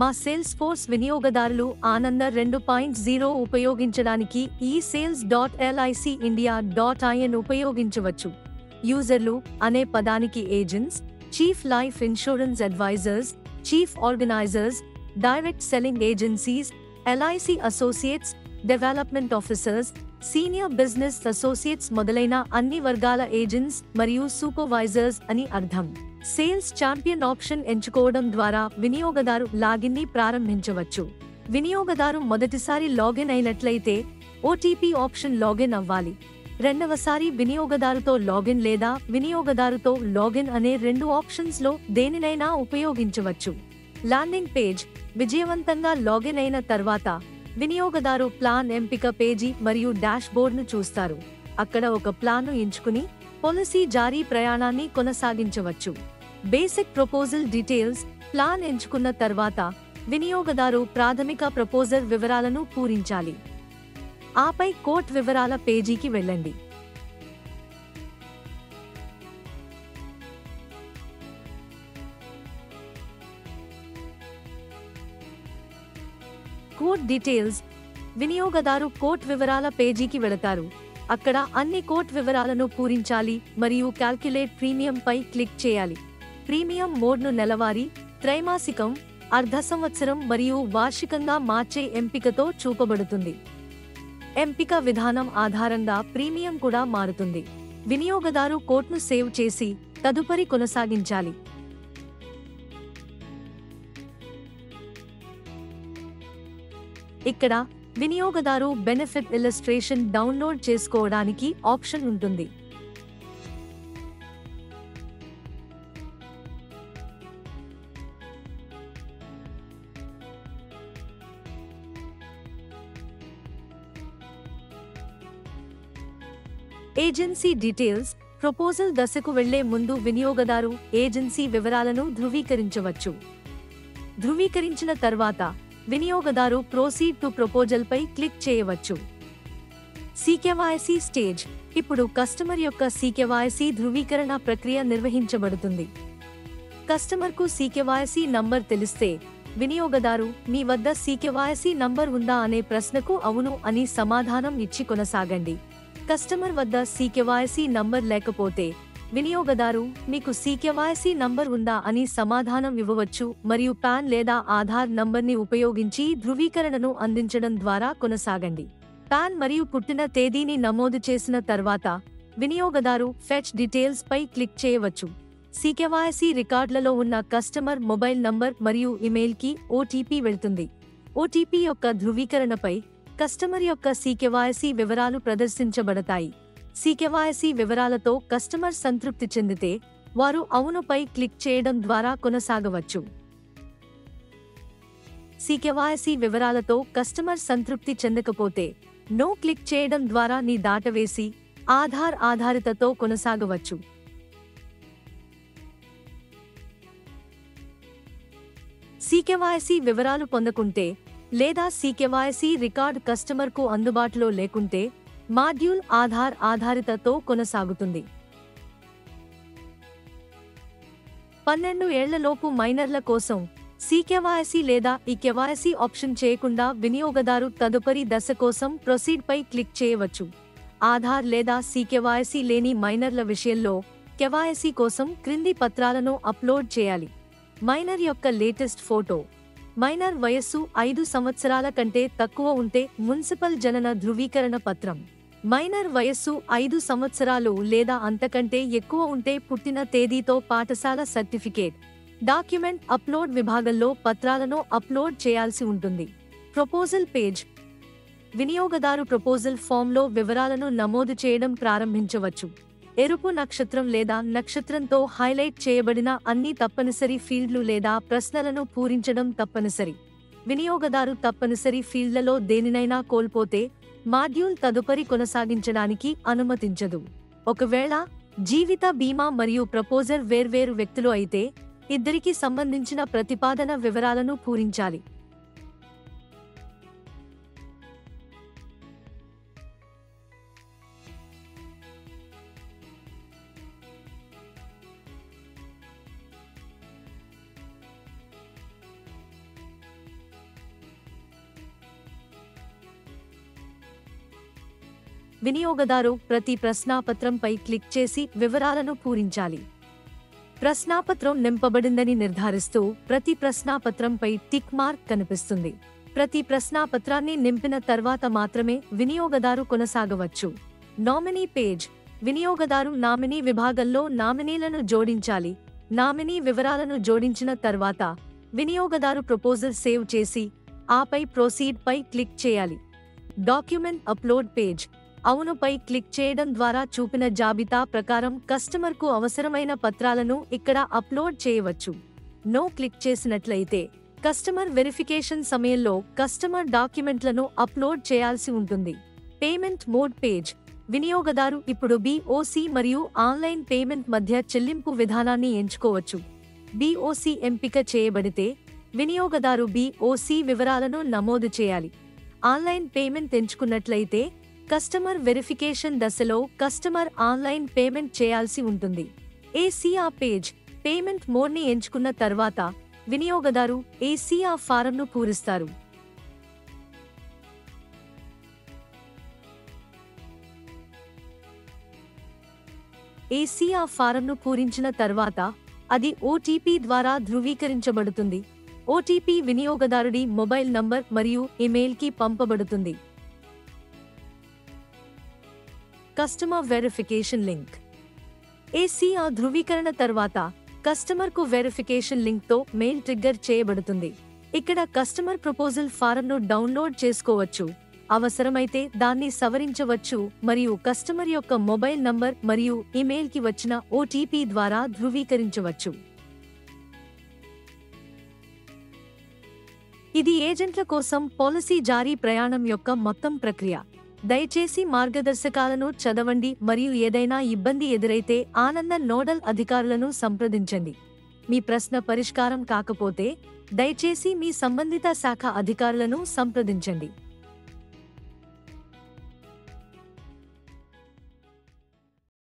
మా sales force వినియోగదారులు ఆనంద 2.0 ఉపయోగించడానికి esales.licindia.in ఉపయోగించవచ్చు. యూజర్లు అనే పదానికి agents, chief life insurance advisors, chief organisers, direct selling agencies, LIC associates, development officers, senior business associates మొదలైన అన్ని వర్గాల ఏజెంట్స్ మరియు సూపర్వైజర్స్ అని అర్థం. సేల్స్ ఛాంపియన్ ఆప్షన్ ఎంచుకోవడం ద్వారా వినియోగదారు లాగిన్ని ప్రారంభించవచ్చు. వినియోగదారు మొదటిసారి లాగిన్ అయినట్లయితే ఓటీపీ ఆప్షన్ లాగిన్ అవ్వాలి. రెండవసారి వినియోగదారుతో లాగిన్ లేదా వినియోగదారుతో లాగిన్ అనే రెండు ఆప్షన్స్లో దేనినైనా ఉపయోగించవచ్చు. ల్యాండింగ్ పేజ్ విజయవంతంగా లాగిన్ అయిన తర్వాత వినియోగదారు ప్లాన్ ఎంపిక పేజీ మరియు డాష్ బోర్డ్ను చూస్తారు. అక్కడ ఒక ప్లాన్ను ఎంచుకుని పాలసీ జారీ ప్రయాణాన్ని కొనసాగించవచ్చు. బేసిక్ ప్రపోజల్ డీటెయిల్స్ ప్లాన్ ఎంచుకున్న తర్వాత వినియోగదారు ప్రాథమిక ప్రపోజల్ వివరాలను పూరించాలి. ఆపై కోట్ వివరాల పేజీకి వెళ్ళండి. కోట్ డీటెయిల్స్ వినియోగదారు కోట్ వివరాల పేజీకి వెళతారు. అక్కడ అన్ని కోట్ వివరాలను పూరించాలి మరియు క్యాల్కులేట్ ప్రీమియం పై క్లిక్ చేయాలి. ప్రీమియం మోడ్ను నెలవారీ, త్రైమాసికం, అర్ధ సంవత్సరం మరియు వార్షికంగా మార్చే ఎంపికతో చూపబడుతుంది. ఎంపిక విధానం ఆధారంగా ప్రీమియం కూడా మారుతుంది. వినియోగదారు కోట్ను సేవ్ చేసి తదుపరి కొనసాగించాలి. ఇక్కడ వినియోగదారు బెనిఫిట్ ఇల్లస్ట్రేషన్ డౌన్లోడ్ చేసుకోవడానికి ఆప్షన్ ఉంటుంది. ఏజెన్సీ డీటెయిల్స్ ప్రపోజల్ దశకు వెళ్లే ముందు వినియోగదారు ఏజెన్సీ వివరాలను ధృవీకరించవచ్చు. ధృవీకరించిన తర్వాత వినియోగదారు ప్రొసీడ్ టు ప్రపోజల్ పై క్లిక్ చేయవచ్చు. సీకేవైసీ స్టేజ్ ఇప్పుడు కస్టమర్ యొక్క సీకేవైసీ ధృవీకరణ ప్రక్రియ నిర్వహించబడుతుంది. కస్టమర్కు సీకేవైసీ నంబర్ తెలిస్తే వినియోగదారు మీ వద్ద సీకేవైసీ నంబర్ ఉందా అనే ప్రశ్నకు అవును అని సమాధానం ఇచ్చి కొనసాగండి. కస్టమర్ వద్ద సీకేవైసీ నంబర్ లేకపోతే వినియోగదారు మీకు సీకేవైసీ నంబర్ ఉందా అని సమాధానం ఇవ్వవచ్చు మరియు పాన్ లేదా ఆధార్ నంబర్ని ఉపయోగించి ధృవీకరణను అందించడం ద్వారా కొనసాగండి. పాన్ మరియు పుట్టిన తేదీని నమోదు చేసిన తర్వాత వినియోగదారు ఫెచ్ డీటెయిల్స్ పై క్లిక్ చేయవచ్చు. సీకేవైసీ రికార్డులలో ఉన్న కస్టమర్ మొబైల్ నంబర్ మరియు ఇమెయిల్కి ఓటీపీ వెళ్తుంది. ఓటీపీ యొక్క ధృవీకరణపై కస్టమర్ యొక్క సీకేవైసీ వివరాలు ప్రదర్శించబడతాయి. సీకేవైసీ వివరాలతో కస్టమర్ సంతృప్తి చెందితే వారు అవునుపై క్లిక్ చేయడం ద్వారా కొనసాగవచ్చు. సీకేవైసీ వివరాలతో కస్టమర్ సంతృప్తి చెందకపోతే నో క్లిక్ చేయడం ద్వారా నీ దాటవేసి ఆధార్ ఆధారితతో కొనసాగవచ్చు. సీకేవైసీ వివరాలు పొందకుంటే లేదా సీకేవైసీ రికార్డ్ కస్టమర్కు అందుబాటులో లేకుంటే మాడ్యూల్ ఆధార్ ఆధారితతో కొనసాగుతుంది. 12 ఏళ్లలోపు మైనర్ల కోసం సీకేవైసీ లేదా ఈకేవైసీ ఆప్షన్ చేయకుండా వినియోగదారు తదుపరి దశ కోసం ప్రొసీడ్ పై క్లిక్ చేయవచ్చు. ఆధార్ లేదా సీకేవైసీ లేని మైనర్ల విషయంలో కేవైసీ కోసం క్రింది పత్రాలను అప్లోడ్ చేయాలి. మైనర్ యొక్క లేటెస్ట్ ఫోటో, మైనర్ వయస్సు 5 సంవత్సరాల కంటే తక్కువ ఉంటే మున్సిపల్ జనన ధృవీకరణ పత్రం, మైనర్ వయస్సు 5 సంవత్సరాలు లేదా అంతకంటే ఎక్కువ ఉంటే పుట్టిన తేదీతో పాఠశాల సర్టిఫికేట్. డాక్యుమెంట్ అప్లోడ్ విభాగంలో పత్రాలను అప్లోడ్ చేయాల్సి ఉంటుంది. ప్రపోజల్ పేజ్ వినియోగదారు ప్రపోజల్ ఫామ్లో వివరాలను నమోదు చేయడం ప్రారంభించవచ్చు. ఎరుపు నక్షత్రం లేదా నక్షత్రంతో హైలైట్ చేయబడిన అన్ని తప్పనిసరి ఫీల్డ్లు లేదా ప్రశ్నలను పూరించడం తప్పనిసరి. వినియోగదారు తప్పనిసరి ఫీల్డ్లలో దేనినైనా కోల్పోతే మాడ్యూల్ తదుపరి కొనసాగించడానికి అనుమతించదు. ఒకవేళ జీవిత బీమా మరియు ప్రపోజల్ వేర్వేరు వ్యక్తులు అయితే ఇద్దరికీ సంబంధించిన ప్రతిపాదన వివరాలను పూరించాలి. వినియోగదారు ప్రతి ప్రశ్నాపత్రంపై క్లిక్ చేసి వివరాలను పూరించాలి. ప్రశ్నాపత్రం నింపబడిందని నిర్ధారిస్తూ ప్రతి ప్రశ్నాపత్రంపై టిక్ మార్క్ కనిపిస్తుంది. ప్రతి ప్రశ్నాపత్రాన్ని నింపిన తర్వాత మాత్రమే వినియోగదారు కొనసాగవచ్చు. Nominee page. వినియోగదారు నామినీ విభాగంలో నామినీలను జోడించాలి. నామినీ వివరాలను జోడించిన తర్వాత వినియోగదారు ప్రపోజల్ సేవ్ చేసి ఆపై ప్రొసీడ్ పై క్లిక్ చేయాలి. Document upload page. అవునుపై క్లిక్ చేయడం ద్వారా చూపిన జాబితా ప్రకారం కస్టమర్కు అవసరమైన పత్రాలను ఇక్కడ అప్లోడ్ చేయవచ్చు. నో క్లిక్ చేసినట్లయితే కస్టమర్ వెరిఫికేషన్ సమయంలో కస్టమర్ డాక్యుమెంట్లను అప్లోడ్ చేయాల్సి ఉంటుంది. Payment mode page. వినియోగదారు ఇప్పుడు BOC మరియు ఆన్లైన్ పేమెంట్ మధ్య చెల్లింపు విధానాన్ని ఎంచుకోవచ్చు. BOC ఎంపిక చేయబడితే వినియోగదారు BOC వివరాలను నమోదు చేయాలి. ఆన్లైన్ పేమెంట్ ఎంచుకున్నట్లయితే కస్టమర్ వెరిఫికేషన్ దశలో కస్టమర్ ఆన్లైన్ పేమెంట్ చేయాల్సి ఉంటుంది. ACR page. పేమెంట్ మోడ్ని ఎంచుకున్న తర్వాత వినియోగదారు ACR ఫారంను పూరిస్తారు. ACR ఫారంను పూరించిన తర్వాత అది OTP ద్వారా ధృవీకరించబడుతుంది. OTP వినియోగదారుడి మొబైల్ నంబర్ మరియు ఇమెయిల్కి పంపబడుతుంది. Customer verification link. ACR ధృవీకరణ తర్వాత కస్టమర్కు వెరిఫికేషన్ లింక్తో మెయిల్ ట్రిగ్గర్ చేయబడుతుంది. ఇక్కడ కస్టమర్ ప్రపోజల్ ఫారంను డౌన్లోడ్ చేసుకోవచ్చు. అవసరమైతే దాన్ని సవరించవచ్చు మరియు కస్టమర్ యొక్క మొబైల్ నంబర్ మరియు ఇమెయిల్కి వచ్చిన OTP ద్వారా ధృవీకరించవచ్చు. ఇది ఏజెంట్ల కోసం పాలసీ జారీ ప్రయాణం యొక్క మొత్తం ప్రక్రియ. దయచేసి మార్గదర్శకాలను చదవండి మరియు ఏదైనా ఇబ్బంది ఎదురైతే ఆనంద నోడల్ అధికారులను సంప్రదించండి. మీ ప్రశ్న పరిష్కారం కాకపోతే దయచేసి మీ సంబంధిత శాఖ అధికారులను సంప్రదించండి.